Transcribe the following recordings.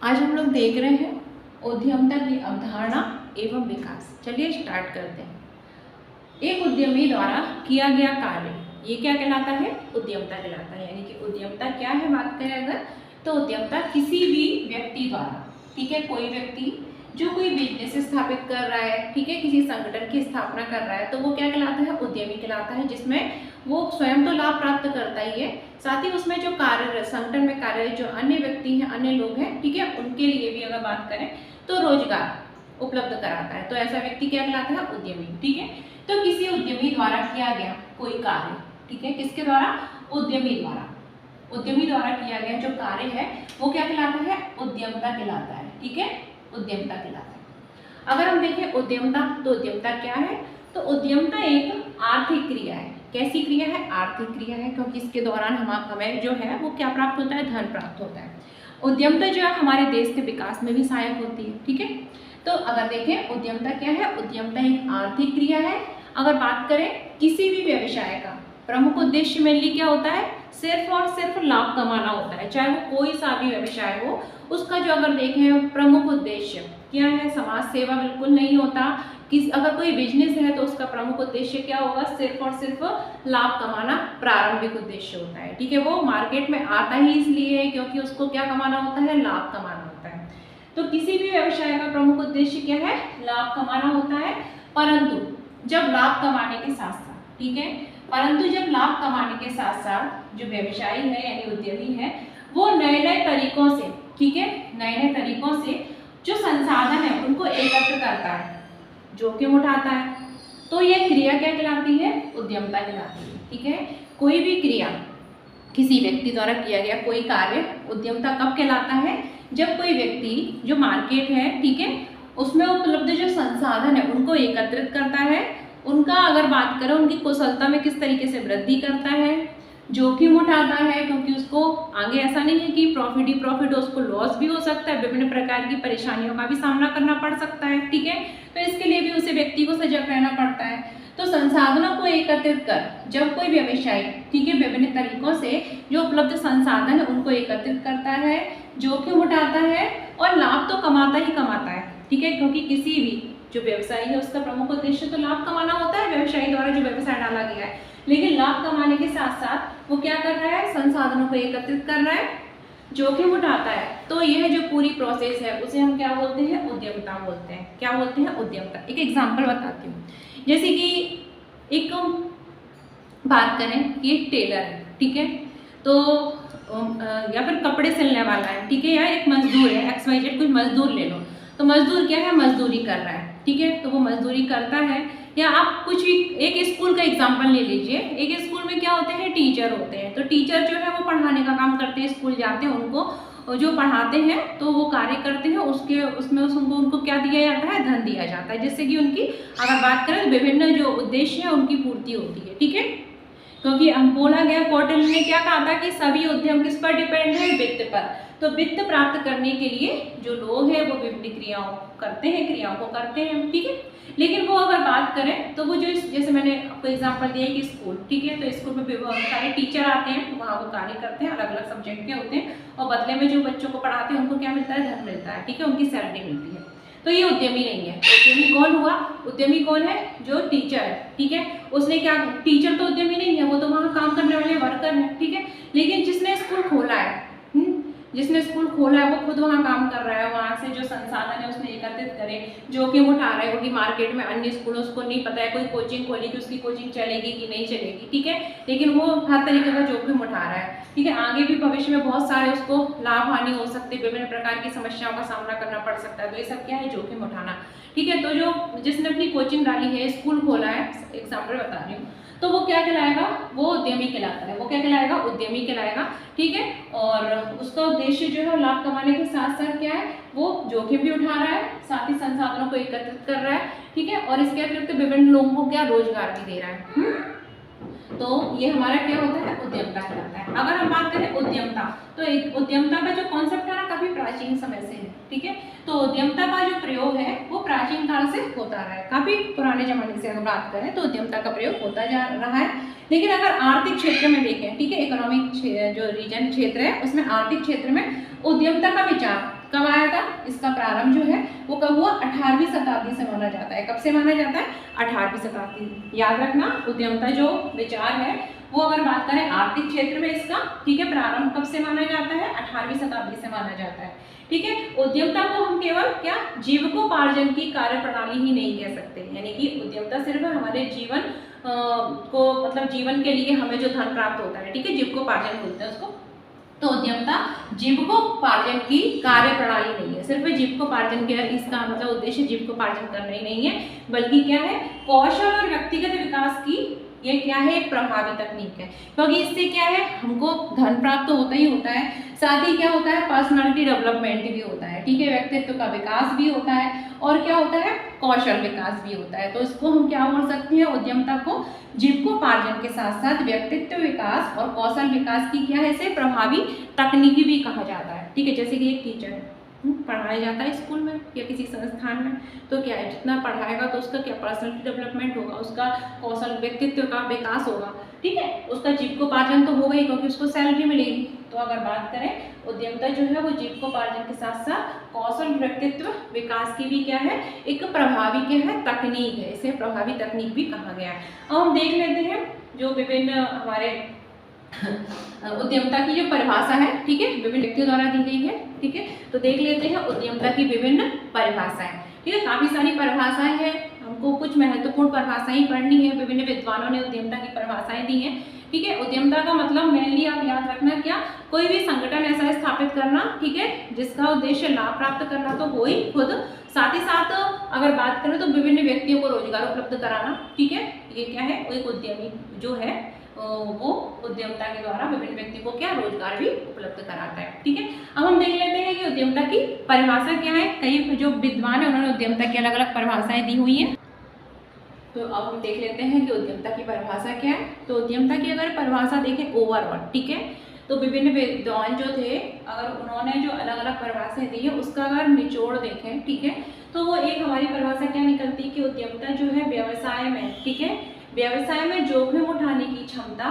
आज हम लोग देख रहे हैं उद्यमता की अवधारणा एवं विकास। चलिए स्टार्ट करते हैं। एक उद्यमी द्वारा किया गया कार्य, ये क्या कहलाता है? उद्यमता कहलाता है। यानी कि उद्यमता क्या है, बात करें अगर, तो उद्यमता किसी भी व्यक्ति द्वारा, ठीक है, कोई व्यक्ति जो कोई बिजनेस स्थापित कर रहा है, ठीक है, किसी संगठन की स्थापना कर रहा है, तो वो क्या कहलाता है? उद्यमी कहलाता है। जिसमें वो स्वयं तो लाभ प्राप्त करता ही है, साथ ही उसमें जो कार्य संगठन में कार्यरत जो अन्य व्यक्ति हैं, अन्य लोग हैं, ठीक है, उनके लिए भी अगर बात करें तो रोजगार उपलब्ध कराता है। तो ऐसा व्यक्ति क्या कहलाता है? उद्यमी। ठीक है, तो किसी उद्यमी द्वारा किया गया कोई कार्य, ठीक है, किसके द्वारा? उद्यमी द्वारा। उद्यमी द्वारा किया गया जो कार्य है वो क्या कहलाता है? उद्यमता कहलाता है। ठीक है, उद्यमता कहलाता है। अगर हम देखें उद्यमता, तो उद्यमता क्या है? तो उद्यमता एक आर्थिक क्रिया है। कैसी क्रिया है? आर्थिक क्रिया है, क्योंकि इसके दौरान हमें जो है वो क्या प्राप्त होता है? धन प्राप्त होता है। उद्यमता जो है हमारे देश के विकास में भी सहायक होती है। ठीक है, तो अगर देखें उद्यमता क्या है? उद्यमता एक आर्थिक क्रिया है। अगर बात करें किसी भी व्यवसाय का प्रमुख उद्देश्य मेनली क्या होता है? सिर्फ और सिर्फ लाभ कमाना होता है। चाहे वो कोई सा भी व्यवसाय हो, उसका जो अगर देखें प्रमुख उद्देश्य क्या है? समाज सेवा बिल्कुल नहीं होता। अगर कोई बिजनेस है तो उसका प्रमुख उद्देश्य क्या होगा? सिर्फ और सिर्फ लाभ कमाना प्रारंभिक उद्देश्य होता है। ठीक है, वो मार्केट में आता ही इसलिए है क्योंकि उसको क्या कमाना होता है? लाभ कमाना होता है। तो किसी भी व्यवसाय का प्रमुख उद्देश्य क्या है? लाभ कमाना होता है। परंतु जब लाभ कमाने के साथ साथ, ठीक है, परंतु जब लाभ कमाने के साथ साथ जो व्यवसायी है यानी उद्यमी है, वो नए नए तरीकों से, ठीक है, नए नए तरीकों से जो संसाधन है उनको एकत्र करता है, जोखिम उठाता है, तो ये क्रिया क्या कहलाती है? उद्यमता कहलाती है। ठीक है, कोई भी क्रिया किसी व्यक्ति द्वारा किया गया कोई कार्य उद्यमता कब कहलाता है? जब कोई व्यक्ति जो मार्केट है, ठीक है, उसमें उपलब्ध जो संसाधन है उनको एकत्रित करता है, उनका अगर बात करें उनकी कुशलता में किस तरीके से वृद्धि करता है, जोखिम उठाता है, क्योंकि उसको आगे ऐसा नहीं है कि प्रॉफिट ही प्रॉफिट हो, उसको लॉस भी हो सकता है, विभिन्न प्रकार की परेशानियों का भी सामना करना पड़ सकता है। ठीक है, तो इसके लिए भी उसे व्यक्ति को सजग रहना पड़ता है। तो संसाधनों को एकत्रित कर जब कोई व्यवसायी, ठीक है, विभिन्न तरीकों से जो उपलब्ध संसाधन है उनको एकत्रित करता है, जोखिम उठाता है और लाभ तो कमाता ही कमाता है। ठीक है, क्योंकि किसी भी जो व्यवसायी है उसका प्रमुख उद्देश्य तो लाभ कमाना होता है, व्यवसायी द्वारा जो व्यवसाय डाला गया है, लेकिन लाभ कमाने के साथ साथ वो क्या कर रहा है? संसाधनों को एकत्रित कर रहा है, जोखिम उठाता है। तो यह जो पूरी प्रोसेस है उसे हम क्या बोलते हैं? उद्यमता बोलते हैं। क्या बोलते हैं? उद्यमता। एक एग्जांपल बताती हूँ, जैसे कि एक बात करें कि एक टेलर है, ठीक है, तो या फिर कपड़े सिलने वाला है, ठीक है, या एक मजदूर है, XYZ कोई मजदूर ले लो। तो मजदूर क्या है? मजदूरी कर रहा है, ठीक है, तो वो मजदूरी करता है। या आप कुछ भी एक स्कूल का एग्जांपल ले लीजिए। एक स्कूल में क्या होते हैं? टीचर होते हैं। तो टीचर जो है वो पढ़ाने का काम करते हैं, स्कूल जाते हैं, उनको जो पढ़ाते हैं तो वो कार्य करते हैं, उसमें उनको क्या दिया जाता है? धन दिया जाता है, जिससे कि उनकी अगर बात करें तो विभिन्न जो उद्देश्य है उनकी पूर्ति होती है। ठीक है, क्योंकि हम बोला गया, कौटिल्य ने क्या कहा था कि सभी उद्यम किस पर डिपेंड है? वित्त पर। तो वित्त प्राप्त करने के लिए जो लोग हैं वो विभिन्न क्रियाओं को करते हैं। ठीक है, लेकिन वो अगर बात करें तो वो जो जैसे मैंने आपको एग्जांपल दिया कि स्कूल, ठीक है, तो स्कूल में बहुत सारे टीचर आते हैं, वहाँ वो कार्य करते हैं, अलग अलग सब्जेक्ट के होते हैं, और बदले में जो बच्चों को पढ़ाते हैं उनको क्या मिलता है? धन मिलता है। ठीक है, उनकी सैलरी मिलती है। तो ये उद्यमी नहीं है। उद्यमी कौन हुआ? उद्यमी कौन है? जो टीचर है। ठीक है, उसने क्या, टीचर तो उद्यमी नहीं है, वो तो वहाँ काम करने वाले वर्कर है। ठीक है, लेकिन जिसने स्कूल खोला है, जिसने स्कूल खोला है वो खुद वहाँ काम कर रहा है, वहाँ से जो संसाधन है उसने एकत्रित करे, जोखिम उठा रहा है, क्योंकि मार्केट में अन्य स्कूलों उसको नहीं पता है, कोई कोचिंग खोली कि उसकी कोचिंग चलेगी कि नहीं चलेगी। ठीक है, लेकिन वो हर तरीके का जोखिम उठा रहा है। ठीक है, आगे भी भविष्य में बहुत सारे उसको लाभ हानि हो सकते, विभिन्न प्रकार की समस्याओं का सामना करना पड़ सकता है। तो ये सब क्या है? जोखिम उठाना। ठीक है, तो जो जिसने अपनी कोचिंग डाली है, स्कूल खोला है, एग्जाम्पल बता रही हूँ, तो वो क्या कहलाएगा? वो उद्यमी कहलाता है। वो क्या कहलाएगा? उद्यमी कहलाएगा। ठीक है, और उसका उद्देश्य जो है लाभ कमाने के साथ साथ क्या है? वो जोखिम भी उठा रहा है, साथ ही संसाधनों को एकत्रित कर रहा है। ठीक है, और इसके अतिरिक्त विभिन्न लोगों को क्या? रोजगार भी दे रहा है। तो ये हमारा क्या होता है? उद्यमता कहलाता है। अगर हम बात करें उद्यमता, तो उद्यमता का जो कॉन्सेप्ट है ना, काफी प्राचीन समय से है। ठीक है, तो उद्यमता का जो प्रयोग है वो प्राचीन काल से होता रहा है, काफी पुराने जमाने से अगर बात करें तो उद्यमता का प्रयोग होता जा रहा है। लेकिन अगर आर्थिक क्षेत्र में देखें, ठीक है, इकोनॉमिक जो रीजन क्षेत्र है उसमें आर्थिक क्षेत्र में उद्यमता का विचार कब आया था? इसका प्रारंभ जो है वो कब हुआ? 18वीं शताब्दी से माना जाता है। कब से माना जाता है? 18वीं शताब्दी। याद रखना, उद्यमता जो विचार है वो अगर बात करें आर्थिक क्षेत्र में इसका, ठीक है, प्रारंभ कब से माना जाता है? 18वीं शताब्दी से माना जाता है, ठीक है। उद्यमता को हम केवल क्या जीविकोपार्जन की कार्य प्रणाली ही नहीं कह सकते, यानी कि उद्यमता सिर्फ हमारे जीवन को मतलब जीवन के लिए हमें जो धन प्राप्त होता है, ठीक है, जीविकोपार्जन बोलते हैं उसको। तो उद्यमता जीविकोपार्जन की कार्य प्रणाली नहीं है, सिर्फ जीविकोपार्जन के इसका मतलब उद्देश्य जीविकोपार्जन करना ही नहीं है, बल्कि क्या है? कौशल और व्यक्तिगत विकास की ये क्या है? एक प्रभावी तकनीक है, क्योंकि इससे क्या है? हमको धन प्राप्त तो होता ही होता है, साथ ही क्या होता है? पर्सनालिटी डेवलपमेंट भी होता है, ठीक है, व्यक्तित्व का विकास भी होता है, और क्या होता है? कौशल विकास भी होता है। तो इसको हम क्या बोल सकते हैं? उद्यमता को जीविकोपार्जन के साथ साथ व्यक्तित्व विकास और कौशल विकास की क्या है? इसे प्रभावी तकनीकी भी कहा जाता है, ठीक है। जैसे कि एक टीचर है, पढ़ाया जाता है स्कूल में या किसी संस्थान में, तो क्या है? जितना पढ़ाएगा तो उसका क्या पर्सनैलिटी डेवलपमेंट होगा, उसका कौशल व्यक्तित्व का विकास होगा, ठीक है, उसका जीविकोपार्जन तो होगा ही, क्योंकि उसको सैलरी मिलेगी। तो अगर बात करें उद्यमता जो है वो जीविकोपार्जन के साथ साथ कौशल व्यक्तित्व विकास की भी क्या है? एक प्रभावी क्या है? तकनीक है, इसे प्रभावी तकनीक भी कहा गया है। अब हम देख लेते हैं जो विभिन्न हमारे उद्यमता की जो परिभाषा है, ठीक है, विभिन्न व्यक्तियों द्वारा दी गई है, ठीक है। तो देख लेते हैं उद्यमता की विभिन्न परिभाषाएं, ठीक है। काफी सारी परिभाषाएं हैं, हमको कुछ महत्वपूर्ण परिभाषाएं पढ़नी है। विभिन्न विद्वानों ने उद्यमता की परिभाषाएं दी हैं, ठीक है। उद्यमता का मतलब मेनली आप याद रखना क्या? कोई भी संगठन ऐसा स्थापित करना, ठीक है, जिसका उद्देश्य लाभ प्राप्त करना तो हो ही खुद, साथ ही साथ अगर बात करें तो विभिन्न व्यक्तियों को रोजगार उपलब्ध कराना, ठीक है। ये क्या है? एक उद्यमी जो है वो उद्यमता के द्वारा विभिन्न व्यक्ति को क्या रोजगार भी उपलब्ध कराता है, ठीक है। अब हम देख लेते हैं कि उद्यमता की परिभाषा क्या है। कई जो विद्वान है उन्होंने उद्यमता की अलग अलग परिभाषाएं दी हुई हैं। तो अब हम देख लेते हैं कि उद्यमता की परिभाषा क्या है। तो उद्यमता की अगर परिभाषा देखें ओवरऑल, ठीक है, तो विभिन्न विद्वान जो थे अगर उन्होंने जो अलग अलग परिभाषाएं दी है उसका अगर निचोड़ देखें, ठीक है, तो वो एक हमारी परिभाषा क्या निकलती है कि उद्यमता जो है व्यवसाय में, ठीक है, व्यवसाय में जोखिम उठाने की क्षमता,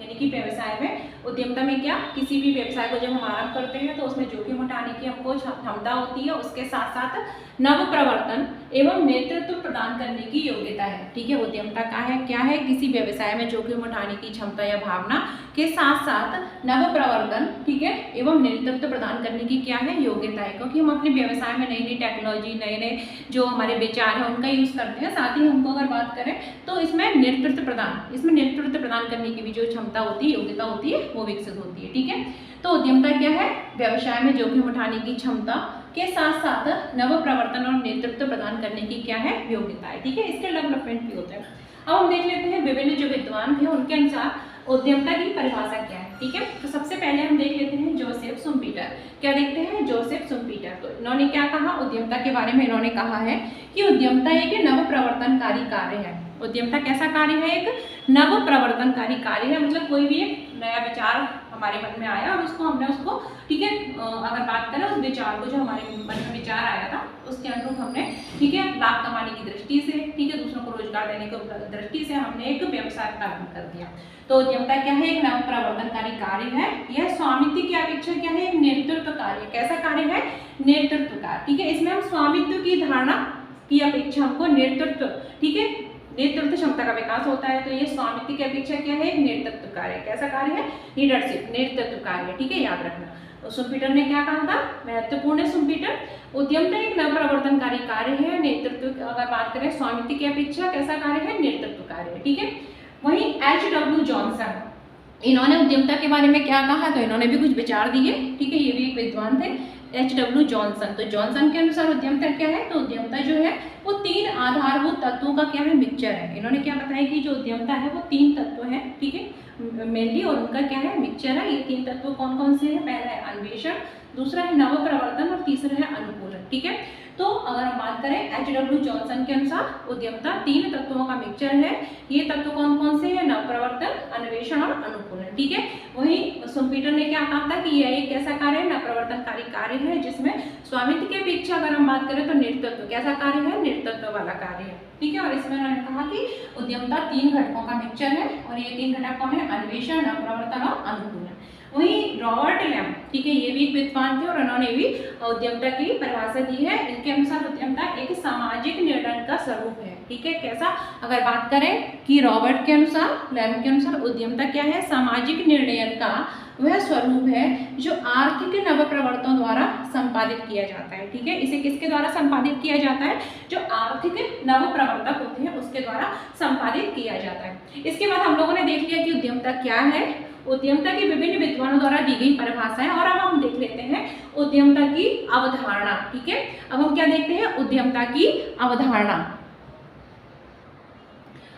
यानी कि व्यवसाय में उद्यमता में क्या? किसी भी व्यवसाय को जब हम आरंभ करते हैं तो उसमें जोखिम उठाने की हमको क्षमता होती है, उसके साथ साथ नव प्रवर्तन एवं नेतृत्व प्रदान करने की योग्यता है, ठीक है। उद्यमता का है क्या है? किसी व्यवसाय में जोखिम उठाने की क्षमता या भावना के साथ साथ नव प्रवर्तन, ठीक है, एवं नेतृत्व प्रदान करने की क्या है? योग्यता है, क्योंकि हम अपने व्यवसाय में नई नई टेक्नोलॉजी, नए नए जो हमारे विचार है उनका यूज करते हैं। साथ ही हमको अगर बात करें तो इसमें नेतृत्व प्रदान करने की भी जो क्षमता होती है, योग्यता होती है, वो विकसित होती है, ठीक है। तो उद्यमता क्या है? व्यवसाय में जोखिम उठाने की क्षमता के साथ साथ नव प्रवर्तन और नेतृत्व प्रदान करने की क्या है? योग्यता है, ठीक है। इसके डेवलपमेंट भी होता है। अब हम देख लेते हैं विभिन्न जो विद्वान थे उनके अनुसार उद्यमता की परिभाषा क्या है, ठीक है। तो सबसे पहले हम देख लेते हैं जोसेफ शुम्पीटर। क्या देखते हैं? Joseph Schumpeter. तो इन्होंने क्या कहा उद्यमता के बारे में? इन्होंने कहा है कि उद्यमता एक नव प्रवर्तनकारी कार्य है। उद्यमता कैसा कार्य है? एक नव प्रवर्तनकारी कार्य है, मतलब कोई भी एक नया विचार हमारे मन में आया और उसको हमने ठीक है, अगर बात करें उस विचार को, जो हमारे मन में विचार आया था उसके अनुरूप हमने, ठीक है, लाभ कमाने की दृष्टि से, ठीक है, दूसरों को रोजगार देने की दृष्टि से हमने एक व्यवसाय प्रारंभ कर दिया। तो उद्यमता क्या है? एक नव प्रवर्तनकारी कार्य है। यह स्वामित्व की अपेक्षा क्या है? एक नेतृत्व कार्य। कैसा कार्य है? नेतृत्व कार्य, ठीक है। इसमें हम स्वामित्व की धारणा की अपेक्षा हमको नेतृत्व, ठीक है, नेतृत्व क्षमता का विकास होता है। तो ये स्वामित्व की अपेक्षा क्या है? एक नेतृत्व कार्य। कैसा कार्य है? लीडरशिप, नेतृत्व कार्य, ठीक है, याद रखना। तो शुम्पीटर ने क्या कहा था? महत्वपूर्ण है शुम्पीटर। उद्यमता एक नव प्रवर्तनकारी कार्य है। नेतृत्व अगर बात करें स्वामित्व की अपेक्षा कैसा कार्य है? नेतृत्व कार्य है, ठीक है। वहीं H.W. जॉनसन, इन्होंने उद्यमता के बारे में क्या कहा? तो इन्होंने भी कुछ विचार दिए, ठीक है, ये भी एक विद्वान थे, H.W. जॉनसन। तो जॉनसन के अनुसार उद्यमता क्या है? तो उद्यमता जो है वो 3 आधारभूत तत्वों का क्या है? मिक्सचर है। इन्होंने क्या बताया कि जो उद्यमता है वो 3 तत्व है, ठीक है, मेनली, और उनका क्या है? मिक्सचर है। ये 3 तत्व कौन कौन से हैं? पहला है अन्वेषण, दूसरा है नव प्रवर्तन और तीसरा है अनुकूलन, ठीक है। तो अगर हम बात करें H.W. जॉनसन के अनुसार उद्यमता 3 तत्वों का मिक्सचर है। ये तत्व कौन कौन से हैं? नव प्रवर्तन, अन्वेषण और अनुकूलन, ठीक है। वहीं शुम्पीटर ने क्या कहा था कि यह एक कैसा कार्य है? नव प्रवर्तनकारी कार्य है, जिसमें स्वामित्व की अपेक्षा अगर हम बात करें तो नेतृत्व कैसा कार्य है? नेतृत्व वाला कार्य है, ठीक है। और इसमें उन्होंने कहा कि उद्यमता 3 घटकों का मिक्सचर है, और ये 3 घटक कौन है? अन्वेषण, नव प्रवर्तन और अनुकूलन। वहीं रॉबर्ट लैम, ठीक है, ये भी एक विद्वान थे और उन्होंने भी उद्यमता की परिभाषा दी है। इनके अनुसार उद्यमता एक सामाजिक निर्णय का स्वरूप है, ठीक है। कैसा, अगर बात करें कि रॉबर्ट के अनुसार, लैम के अनुसार उद्यमता क्या है, सामाजिक निर्णय का वह स्वरूप है जो आर्थिक नवप्रवर्तनों द्वारा संपादित किया जाता है, ठीक है। इसे किसके द्वारा संपादित किया जाता है, जो आर्थिक नवप्रवर्तक होते हैं उसके द्वारा संपादित किया जाता है। इसके बाद हम लोगों ने देख लिया कि उद्यमता क्या है, उद्यमता की विभिन्न विद्वानों द्वारा दी गई परिभाषा है, और अब हम देख लेते हैं उद्यमता की अवधारणा, ठीक है। अब हम क्या देखते हैं, उद्यमता की अवधारणा।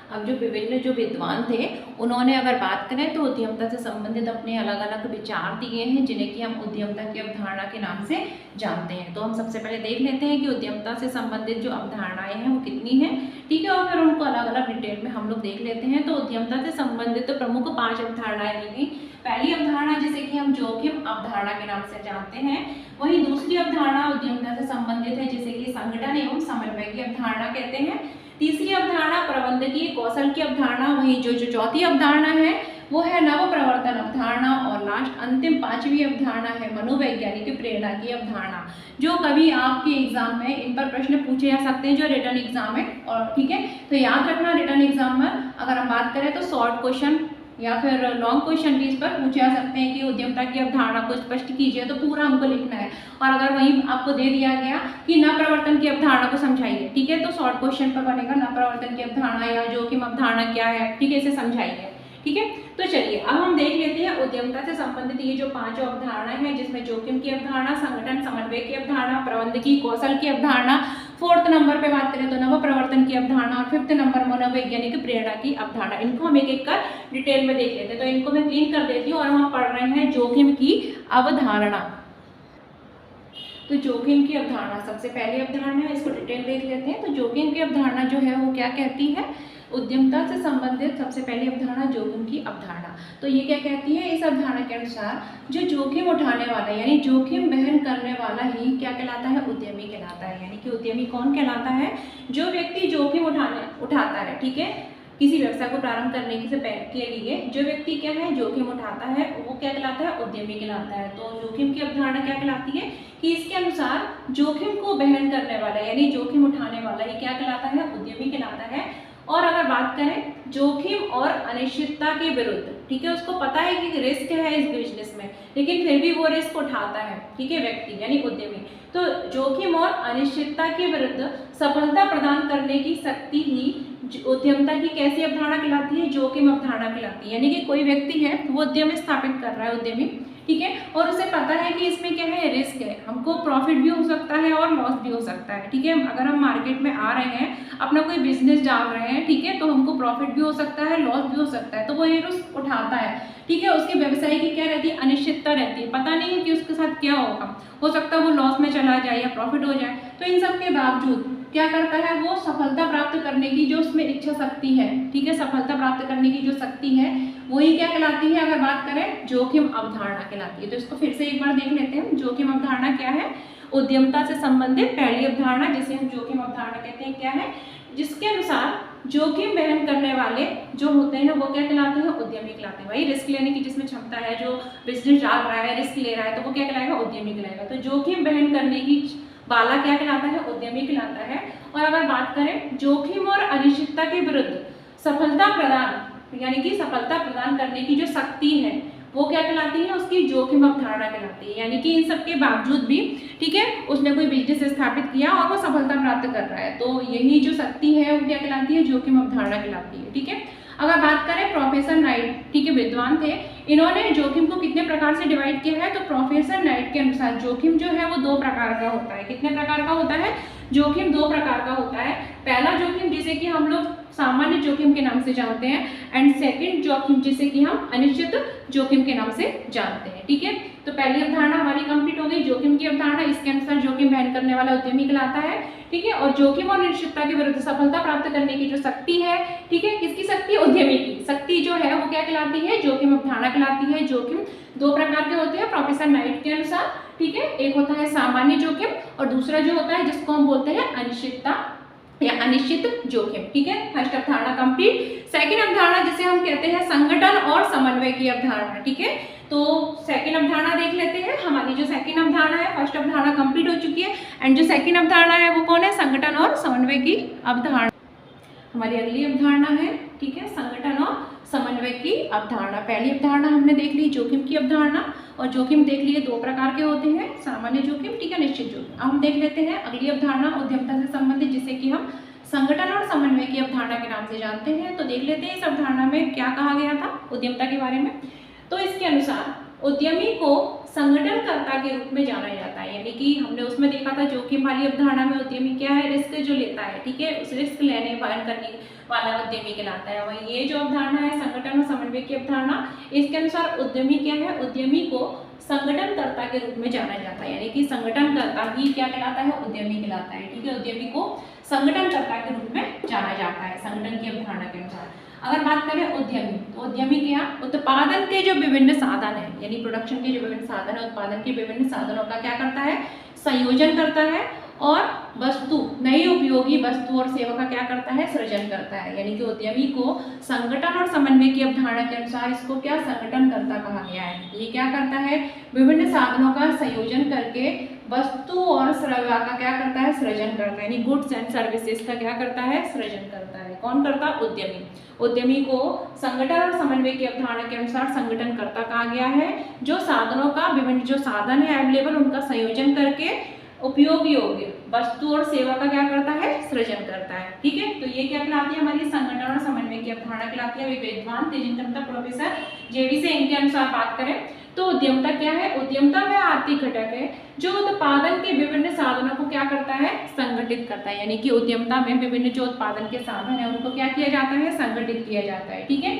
अब जो विभिन्न जो विद्वान थे उन्होंने अगर बात करें तो उद्यमता से संबंधित अपने अलग अलग विचार दिए हैं, जिन्हें कि हम उद्यमता की अवधारणा के नाम से जानते हैं। तो हम सबसे पहले देख लेते हैं कि उद्यमता से संबंधित जो अवधारणाएं हैं वो कितनी हैं, ठीक है, और फिर उनको अलग अलग डिटेल में हम लोग देख लेते हैं। तो उद्यमता से संबंधित तो प्रमुख 5 अवधारणाएं दी गई। पहली अवधारणा जिसे कि हम जोखिम अवधारणा के नाम से जानते हैं। वहीं दूसरी अवधारणा उद्यमता से संबंधित है जिसे कि संगठन एवं समन्वय की अवधारणा कहते हैं। तीसरी अवधारणा प्रबंधकीय कौशल की अवधारणा। वहीं जो चौथी अवधारणा है वो है नव प्रवर्तन अवधारणा। और लास्ट अंतिम 5वीं अवधारणा है मनोवैज्ञानिक प्रेरणा की अवधारणा, जो कभी आपके एग्जाम में इन पर प्रश्न पूछे जा सकते हैं, जो रिटर्न एग्जाम है। और ठीक है, तो याद रखना रिटर्न एग्जाम में अगर हम बात करें तो शॉर्ट क्वेश्चन या फिर लॉन्ग क्वेश्चन भी इस पर पूछे जा सकते हैं कि उद्यमता की अवधारणा को स्पष्ट कीजिए, तो पूरा हमको लिखना है। और अगर वहीं आपको दे दिया गया कि नवप्रवर्तन की अवधारणा को समझाइए, ठीक है, तो शॉर्ट क्वेश्चन पर बनेगा नवप्रवर्तन की अवधारणा या जोखिम अवधारणा क्या है, ठीक है, इसे समझाइए, ठीक है। तो चलिए अब हम देख लेते हैं उद्यमता से संबंधित ये जो 5 अवधारणाएं हैं, जिसमें जोखिम की अवधारणा, संगठन समन्वय की अवधारणा, प्रबंधकीय कौशल की अवधारणा, 4th नंबर पे बात करें तो नव प्रवर्तन की अवधारणा, और 5th नंबर मनोवैज्ञानिक प्रेरणा की अवधारणा। इनको हम एक एक कर डिटेल में देख लेते हैं। तो इनको मैं क्लीन कर देती हूँ और हम पढ़ रहे हैं जोखिम की अवधारणा। तो जोखिम की अवधारणा सबसे पहली अवधारणा है, इसको डिटेल देख लेते हैं। तो जोखिम की अवधारणा जो है वो क्या कहती है, उद्यमता से संबंधित सबसे पहली अवधारणा जोखिम की अवधारणा। तो ये क्या कहती है, इस अवधारणा के अनुसार जो जोखिम उठाने वाला यानी जोखिम वहन करने वाला ही क्या कहलाता है, उद्यमी कहलाता है। यानी कि उद्यमी कौन कहलाता है, जो व्यक्ति जोखिम उठाता है, ठीक है, किसी व्यवसाय को प्रारंभ करने के लिए जो व्यक्ति क्या है जोखिम उठाता है वो क्या कहलाता है, उद्यमी कहलाता है। तो जोखिम की अवधारणा क्या कहलाती है कि इसके अनुसार जोखिम को वहन करने वाला यानी जोखिम उठाने वाला ये क्या कहलाता है, उद्यमी कहलाता है। और अगर बात करें जोखिम और अनिश्चितता के विरुद्ध, ठीक है, उसको पता है कि रिस्क है इस बिजनेस में, लेकिन फिर भी वो रिस्क उठाता है, ठीक है, व्यक्ति यानी उद्यमी। तो जोखिम और अनिश्चितता के विरुद्ध सफलता प्रदान करने की शक्ति ही उद्यमता की कैसी अवधारणा कहलाती है, जोखिम अवधारणा कहलाती है। यानी कि कोई व्यक्ति है वो उद्यम स्थापित कर रहा है, उद्यमी, ठीक है, और उसे पता है कि इसमें क्या है, रिस्क है, हमको प्रॉफिट भी हो सकता है और लॉस भी हो सकता है, ठीक है। अगर हम मार्केट में आ रहे हैं, अपना कोई बिजनेस डाल रहे हैं, ठीक है, तो हमको प्रॉफिट भी हो सकता है, लॉस भी हो सकता है, तो वो ये रिस्क उठाता है, ठीक है। उसके व्यवसाय की क्या रहती है, अनिश्चितता रहती है, पता नहीं है कि उसके साथ क्या होगा, हो सकता है वो लॉस में चला जाए या प्रॉफिट हो जाए। तो इन सब के बावजूद क्या करता है, वो सफलता प्राप्त करने की जो उसमें इच्छा शक्ति है, ठीक है, सफलता प्राप्त करने की जो शक्ति है वही क्या कहलाती है, अगर बात करें जोखिम अवधारणा कहलाती है। तो इसको फिर से एक बार देख लेते हैं, जोखिम अवधारणा क्या है, उद्यमता से संबंधित पहली अवधारणा जिसे हम जोखिम अवधारणा कहते हैं, क्या है, जिसके अनुसार जोखिम वहन करने वाले जो होते हैं वो क्या कहलाते हैं, उद्यमी कहलाते हैं। भाई रिस्क लेने की जिसमें क्षमता है, जो बिजनेस डाल रहा है, रिस्क ले रहा है, तो वो क्या कहलाएगा, उद्यमी कहलाएगा। तो जोखिम वहन करने की वाला क्या कहलाता है, उद्यमी कहलाता है। और अगर बात करें जोखिम और अनिश्चितता के विरुद्ध सफलता प्रदान यानी कि सफलता प्रदान करने की जो शक्ति है वो क्या कहलाती है, उसकी जोखिम अवधारणा कहलाती है। यानी कि इन सब के बावजूद भी, ठीक है, उसने कोई बिजनेस स्थापित किया और वो सफलता प्राप्त कर रहा है, तो यही जो शक्ति है वो क्या कहलाती है, जोखिम अवधारणा कहलाती है, ठीक है। अगर बात करें प्रोफेसर नाइट, ठीक है, विद्वान थे, इन्होंने जोखिम को कितने प्रकार से डिवाइड किया है, तो प्रोफेसर नाइट के अनुसार जोखिम जो है वो 2 प्रकार का होता है। कितने प्रकार का होता है, जोखिम 2 प्रकार का होता है। पहला जोखिम जिसे कि हम लोग सामान्य जोखिम के नाम से जानते हैं, एंड सेकंड जोखिम जिसे कि हम अनिश्चित जोखिम के नाम से जानते हैं, ठीक है। तो पहली अवधारणा हमारी कंप्लीट हो गई, जोखिम की अवधारणा। इसके अनुसार जोखिम वहन करने वाला उद्यमी कहलाता है, ठीक है। और जोखिम और अनिश्चितता के विरुद्ध सफलता प्राप्त करने की जो शक्ति है, ठीक है, किसकी शक्ति, उद्यमी की शक्ति जो है वो क्या कहलाती है, जोखिम अवधारणा कहलाती है। जोखिम 2 प्रकार के होते हैं प्रोफेसर नाइट के अनुसार, ठीक है। एक होता है सामान्य जोखिम और दूसरा जो होता है जिसको हम बोलते हैं अनिश्चितता या अनिश्चित जोखिम, ठीक है। फर्स्ट अवधारणा कंप्लीट। सेकंड अवधारणा जिसे हम कहते हैं संगठन और समन्वय की अवधारणा, ठीक है। तो सेकंड अवधारणा देख लेते हैं। हमारी जो सेकंड अवधारणा है, फर्स्ट अवधारणा कंप्लीट हो चुकी है एंड जो सेकंड अवधारणा है वो कौन है, संगठन और समन्वय की अवधारणा। हमारी अगली अवधारणा है, ठीक है, संगठन और समन्वय की अवधारणा। पहली अवधारणा हमने देख ली जोखिम की अवधारणा, और जोखिम देख लिए दो प्रकार के होते हैं, सामान्य जोखिम, ठीक है, निश्चित जोखिम। अब हम देख लेते हैं अगली अवधारणा उद्यमता से संबंधित, जिसे कि हम संगठन और समन्वय की अवधारणा के नाम से जानते हैं। तो देख लेते हैं इस अवधारणा में क्या कहा गया था उद्यमता के बारे में। तो इसके अनुसार उद्यमी को संगठनकर्ता के रूप में जाना जाता है, यानी कि हमने उसमें देखा था जोखिम वाली अवधारणा में उद्यमी क्या है, रिस्क जो लेता है, ठीक है, उस रिस्क लेने वहन करने वाला उद्यमी कहलाता है। वही ये जो अवधारणा है संगठन और समन्वय की अवधारणा, इसके अनुसार उद्यमी क्या है, उद्यमी को संगठनकर्ता के रूप में जाना जाता है, यानी कि संगठनकर्ता ही क्या कहलाता है, उद्यमी कहलाता है, ठीक है, उद्यमी को संगठनकर्ता के रूप में जाना जाता है संगठन की अवधारणा के अनुसार। अगर बात करें उद्यमी, तो उद्यमी क्या, उत्पादन के जो विभिन्न साधन है, यानी प्रोडक्शन के जो विभिन्न साधन है, उत्पादन के विभिन्न साधनों का क्या करता है, संयोजन करता है, और वस्तु, नई उपयोगी वस्तु और सेवा का क्या करता है, सृजन करता है। यानी कि उद्यमी को संगठन और समन्वय की अवधारणा के अनुसार इसको क्या, संगठनकर्ता कहा गया है। ये क्या करता है, विभिन्न साधनों का संयोजन करके वस्तु और सेवा का क्या करता है, सृजन करता है, यानी गुड्स एंड सर्विसेज का क्या करता है, सृजन करता है। कौन करता, उद्यमी। उद्यमी को संगठन और समन्वय की अवधारणा के अनुसार संगठनकर्ता कहा गया है, जो साधनों का, विभिन्न जो साधन है अवेलेबल, उनका संयोजन करके उपयोग योग्य वस्तु और सेवा का क्या करता है, सृजन करता है, ठीक है। तो ये क्या कहलाती है, हमारी संगठन और समन्वय की अवधारणा कहलाती है। विद्वान तेजिंदर प्रोफेसर जेडी से इनके अनुसार बात करें तो उद्यमता क्या है, उद्यमता वह आर्थिक घटक है जो उत्पादन के विभिन्न साधनों को क्या करता है, संगठित करता है। यानी कि उद्यमता में विभिन्न जो उत्पादन के साधन है उनको क्या किया जाता है, संगठित किया जाता है, ठीक है।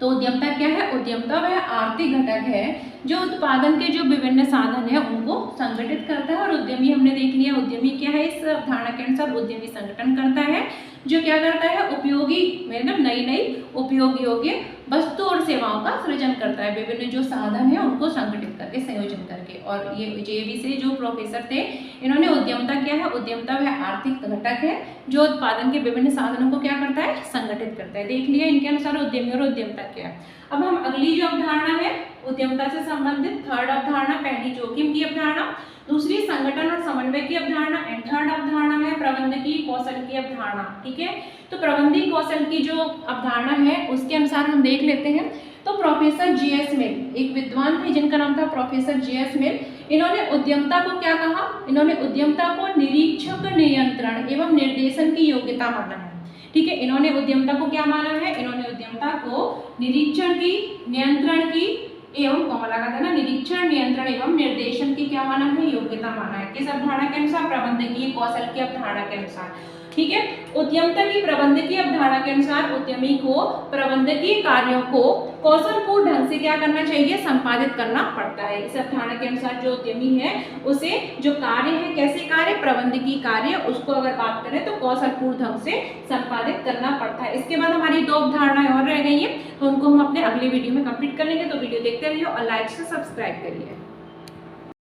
तो उद्यमता क्या है, उद्यमता वह आर्थिक घटक है जो उत्पादन के जो विभिन्न साधन है उनको संगठित करता है। और उद्यमी हमने देख लिया, उद्यमी क्या है, इस अवधारणा के अनुसार उद्यमी संगठन करता है, जो क्या करता है, उपयोगी, मतलब नई नई उपयोग योग्य वस्तु और सेवाओं का सृजन करता है, विभिन्न जो साधन है उनको संगठित करके, संयोजन करके। और ये जेबी से जो प्रोफेसर थे, इन्होंने उद्यमता क्या है, उद्यमता वह आर्थिक घटक है जो उत्पादन के विभिन्न साधनों को क्या करता है, संगठित करता है। देख लिया इनके अनुसार उद्यमी और उद्यमता क्या है। अब हम अगली जो अवधारणा है उद्यमता से संबंधित, थर्ड अवधारणा, पहली जोखिम की अवधारणा, दूसरी संगठन और समन्वय की अवधारणा एंड थर्ड अवधारणा है प्रबंधकीय कौशल की अवधारणा, ठीक है। तो प्रबंधकीय कौशल की जो अवधारणा है उसके अनुसार हम देख लेते हैं। तो प्रोफेसर जीएस मिल एक विद्वान थे जिनका नाम था प्रोफेसर जीएस मिल। इन्होंने उद्यमता को क्या कहा, इन्होंने उद्यमता को निरीक्षक, नियंत्रण एवं निर्देशन की योग्यता माना है, ठीक है। इन्होंने उद्यमता को क्या माना है, इन्होंने उद्यमता को निरीक्षण की, नियंत्रण की एवं कौमला का था ना, निरीक्षण, नियंत्रण एवं निर्देशन की क्या माना है, योग्यता माना है। किस अवधारणा के अनुसार, प्रबंधकीय कौशल की अवधारणा के अनुसार, ठीक है। उद्यमता की प्रबंधकीय अवधारणा के अनुसार उद्यमी को प्रबंधकीय कार्यों को कौशलपूर्ण ढंग से क्या करना चाहिए, संपादित करना पड़ता है। इस अवधारणा के अनुसार जो उद्यमी है उसे जो कार्य है, कैसे कार्य, प्रबंधकीय कार्य, उसको अगर बात करें तो कौशलपूर्ण ढंग से संपादित करना पड़ता है। इसके बाद हमारी दो अवधारणाएं और रह गई हैं, तो उनको हम अपने अगले वीडियो में कंप्लीट कर लेंगे। तो वीडियो देखते रहिए और लाइक से सब्सक्राइब करिए।